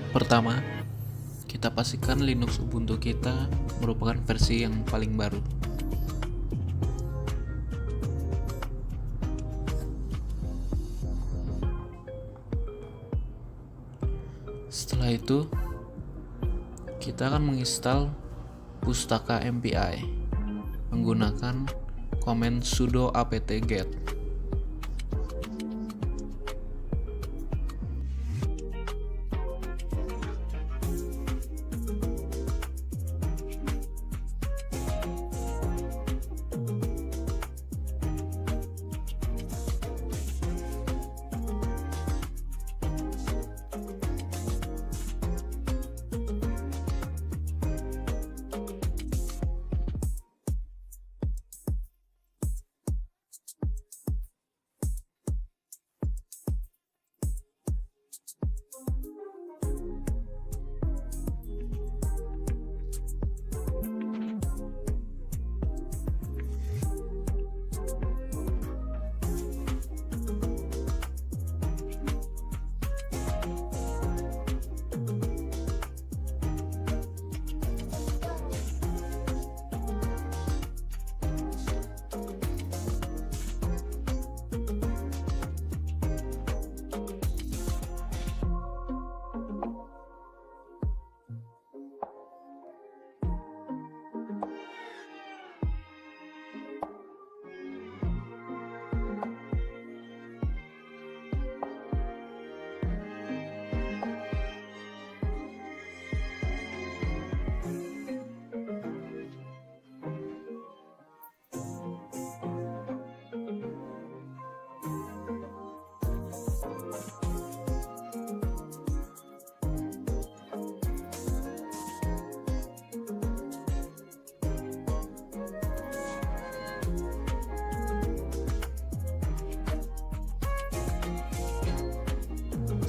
Pertama, kita pastikan Linux Ubuntu kita merupakan versi yang paling baru. Setelah itu, kita akan menginstal pustaka MPI menggunakan komen sudo apt-get.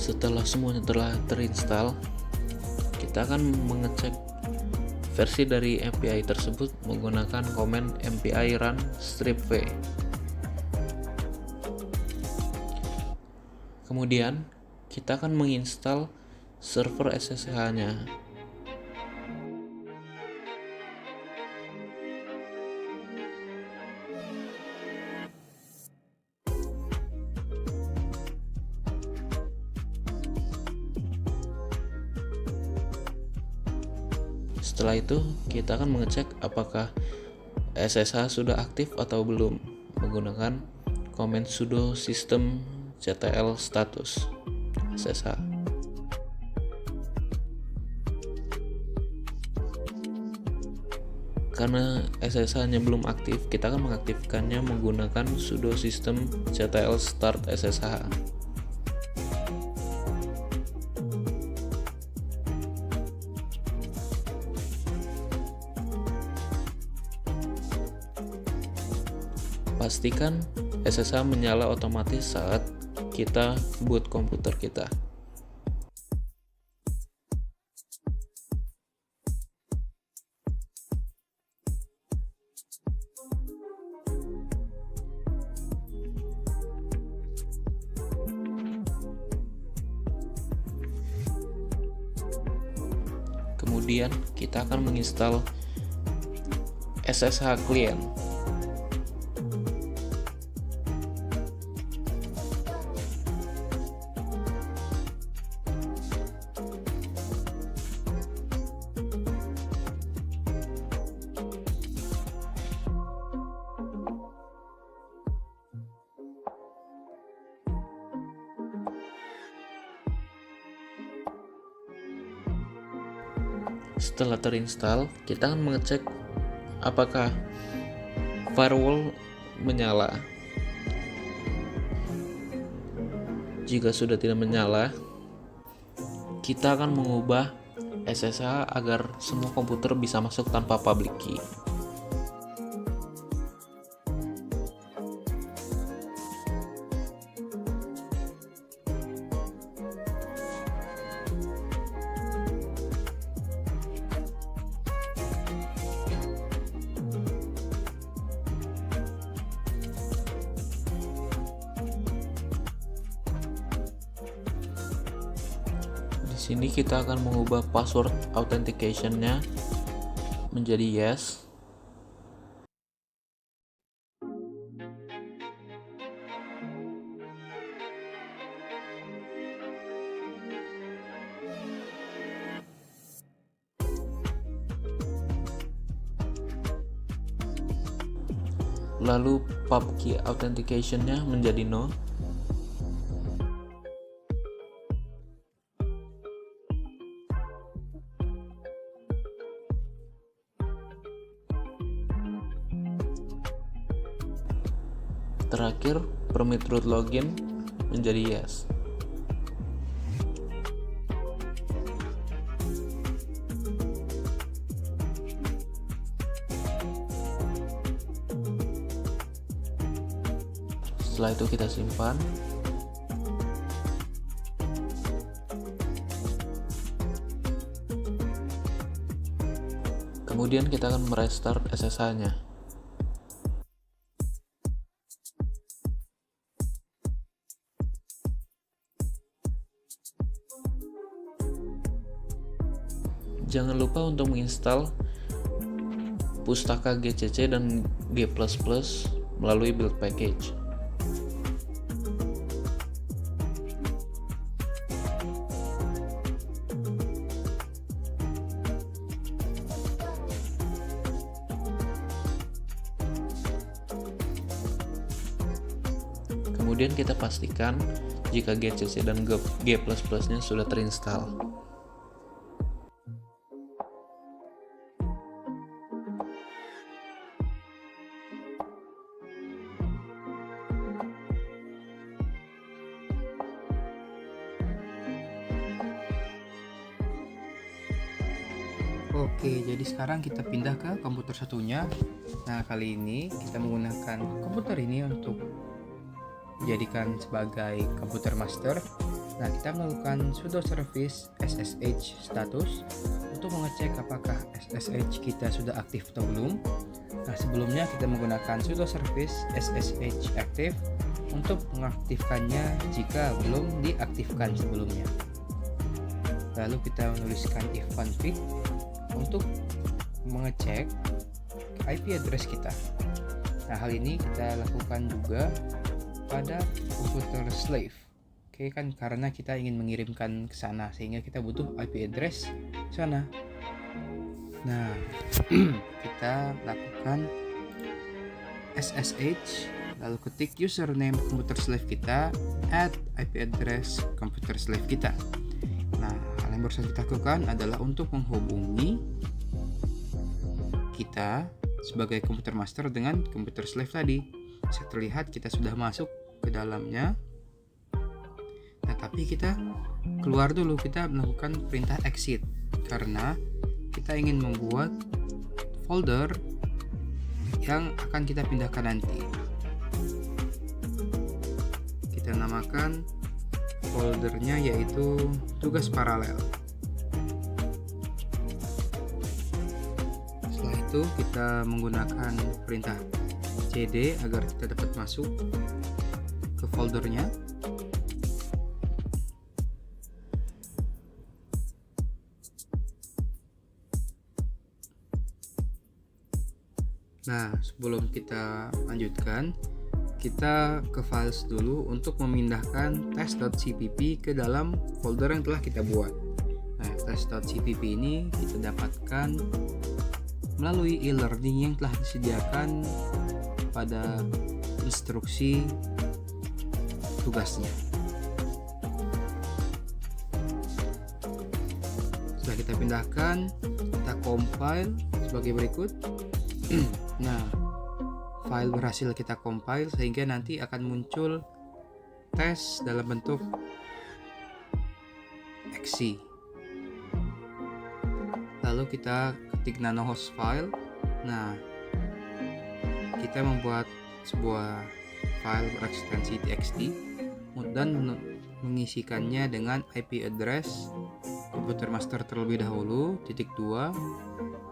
Setelah semuanya telah terinstall, kita akan mengecek versi dari MPI tersebut menggunakan komen mpi run -v. Kemudian, kita akan menginstal server SSH-nya. Setelah itu, kita akan mengecek apakah SSH sudah aktif atau belum menggunakan komen sudo systemctl status SSH. Karena SSH-nya belum aktif, kita akan mengaktifkannya menggunakan sudo systemctl start SSH. Pastikan SSH menyala otomatis saat kita boot komputer kita. Kemudian kita akan menginstal SSH client. Setelah terinstall, kita akan mengecek apakah firewall menyala. Jika sudah tidak menyala, kita akan mengubah SSH agar semua komputer bisa masuk tanpa public key. Di sini kita akan mengubah password authentication-nya menjadi yes. Lalu pubkey authentication-nya menjadi no. Terakhir, permit root login menjadi yes. Setelah itu kita simpan. Kemudian kita akan merestart SSH-nya. Jangan lupa untuk menginstal Pustaka GCC dan G++ melalui build package. Kemudian kita pastikan jika GCC dan G++-nya sudah terinstall. Oke, jadi sekarang kita pindah ke komputer satunya. Nah, kali ini kita menggunakan komputer ini untuk dijadikan sebagai komputer master. Nah, kita melakukan sudo service SSH status untuk mengecek apakah SSH kita sudah aktif atau belum. Nah, sebelumnya kita menggunakan sudo service SSH active untuk mengaktifkannya jika belum diaktifkan sebelumnya. Lalu kita menuliskan if config untuk mengecek IP address kita. Nah, hal ini kita lakukan juga pada komputer slave. Oke, kan karena kita ingin mengirimkan ke sana sehingga kita butuh IP address sana. Nah, kita lakukan SSH lalu ketik username komputer slave kita, add IP address komputer slave kita. Nah, hal yang baru kita lakukan adalah untuk menghubungi kita sebagai komputer master dengan komputer slave tadi. Bisa terlihat kita sudah masuk ke dalamnya. Nah, tapi kita keluar dulu, kita melakukan perintah exit karena kita ingin membuat folder yang akan kita pindahkan nanti. Kita namakan foldernya yaitu tugas paralel. Setelah itu kita menggunakan perintah cd agar kita dapat masuk ke foldernya. Nah, sebelum kita lanjutkan, kita ke files dulu untuk memindahkan test.cpp ke dalam folder yang telah kita buat. Nah, test.cpp ini kita dapatkan melalui e-learning yang telah disediakan pada instruksi tugasnya. Setelah kita pindahkan, kita compile sebagai berikut. Nah, file berhasil kita compile sehingga nanti akan muncul tes dalam bentuk exe. Lalu kita ketik nanohost file. Nah, kita membuat sebuah file berekstensi txt dan mengisikannya dengan IP address komputer master terlebih dahulu, _,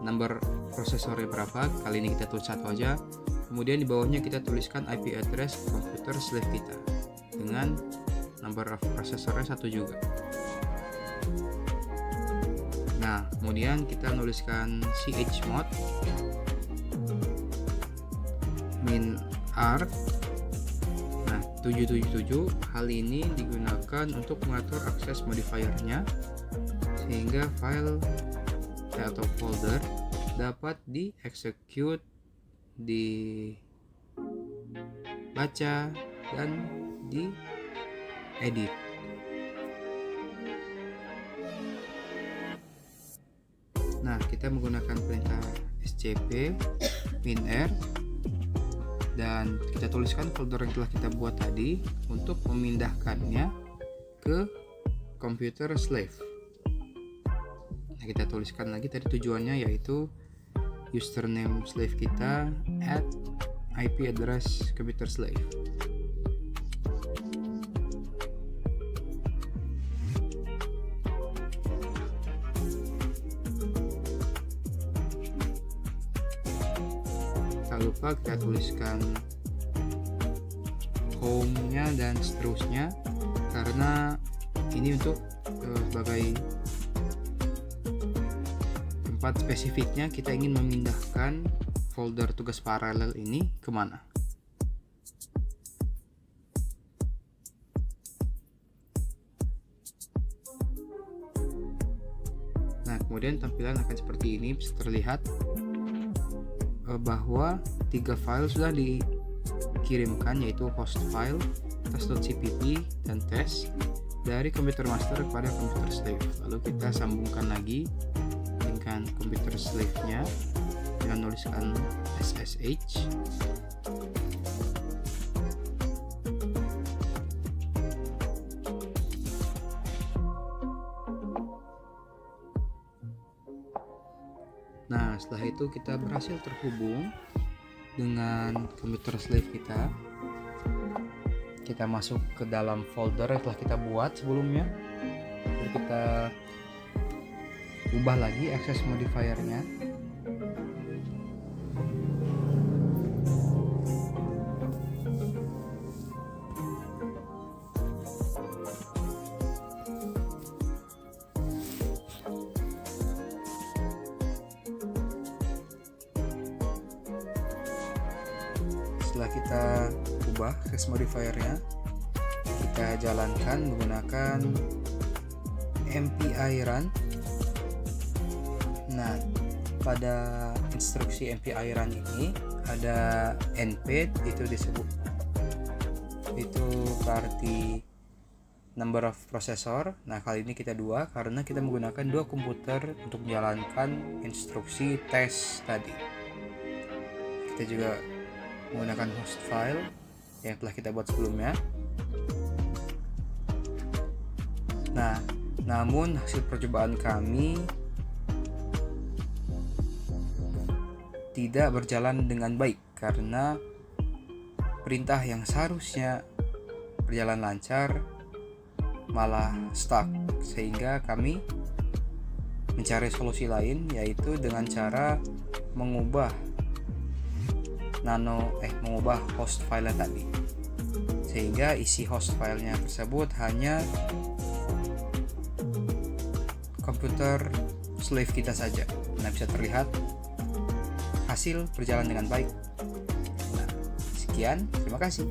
nomor prosesornya berapa, kali ini kita tulis satu aja. Kemudian di bawahnya kita tuliskan IP address komputer slave kita dengan number of prosesornya 1 juga. Nah, kemudian kita nuliskan chmod -r. Nah, 777 hal ini digunakan untuk mengatur akses modifiernya sehingga file atau folder dapat di-execute, dibaca, dan diedit. Nah, kita menggunakan perintah scp -r dan kita tuliskan folder yang telah kita buat tadi untuk memindahkannya ke komputer slave. Nah, kita tuliskan lagi tadi tujuannya, yaitu username slave kita at IP address computer slave. Tak lupa kita tuliskan home-nya dan seterusnya, karena ini untuk sebagai tempat spesifiknya kita ingin memindahkan folder tugas paralel ini kemana. Nah, kemudian tampilan akan seperti ini. Bisa terlihat bahwa 3 file sudah dikirimkan, yaitu host file, test.cpp, dan test dari komputer master kepada komputer slave. Lalu kita sambungkan lagi dengan komputer slave-nya dengan menuliskan SSH. Nah, setelah itu kita berhasil terhubung dengan komputer slave kita. Kita masuk ke dalam folder yang telah kita buat sebelumnya. Lalu kita ubah lagi access modifiernya. Setelah kita ubah access modifiernya, kita jalankan menggunakan mpi run. Nah, pada instruksi mpi run ini ada npid, itu disebut, itu berarti number of processor. Nah, kali ini kita 2 karena kita menggunakan 2 komputer untuk menjalankan instruksi tes tadi. Kita juga menggunakan host file yang telah kita buat sebelumnya. Nah, namun hasil percobaan kami tidak berjalan dengan baik karena perintah yang seharusnya berjalan lancar malah stuck, sehingga kami mencari solusi lain, yaitu dengan cara mengubah host file tadi, sehingga isi host filenya tersebut hanya komputer slave kita saja. Nah, bisa terlihat hasil berjalan dengan baik. Nah, sekian, terima kasih.